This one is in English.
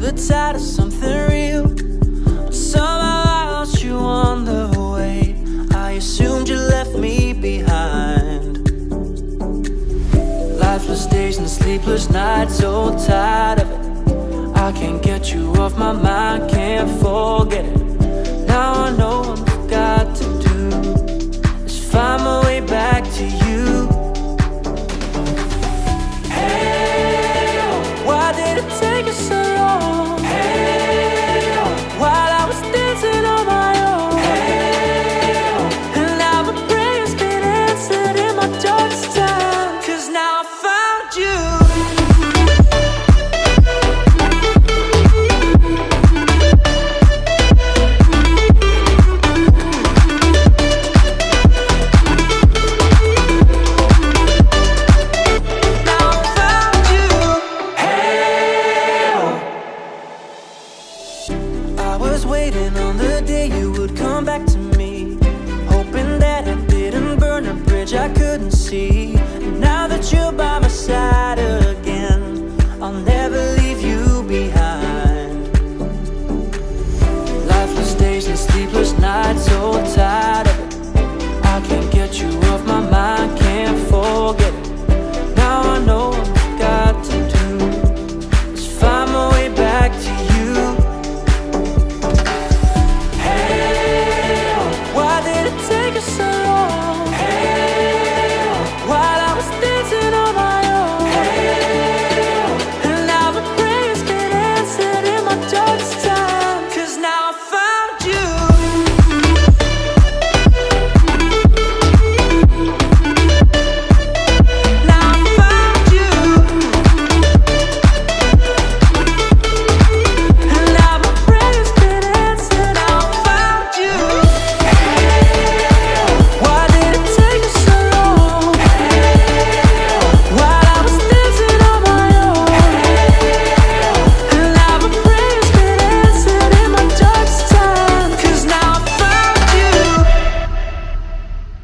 the tide of something real, but somehow I lost you on the way. I assumed you left me behind. Lifeless days and sleepless nights, so tired of it. I can't get you off my mind, can't forget it. Now I know what I've got to do is find my way back to you. Hey, oh, why did it take you so long? Hey, oh, while I was dancing on my own. Hey, oh, and now my prayers been answered in my darkest time. 'Cause now I found you. Waiting on the day you would come back to me, hoping that I didn't burn a bridge I couldn't see. And now that you're by my side,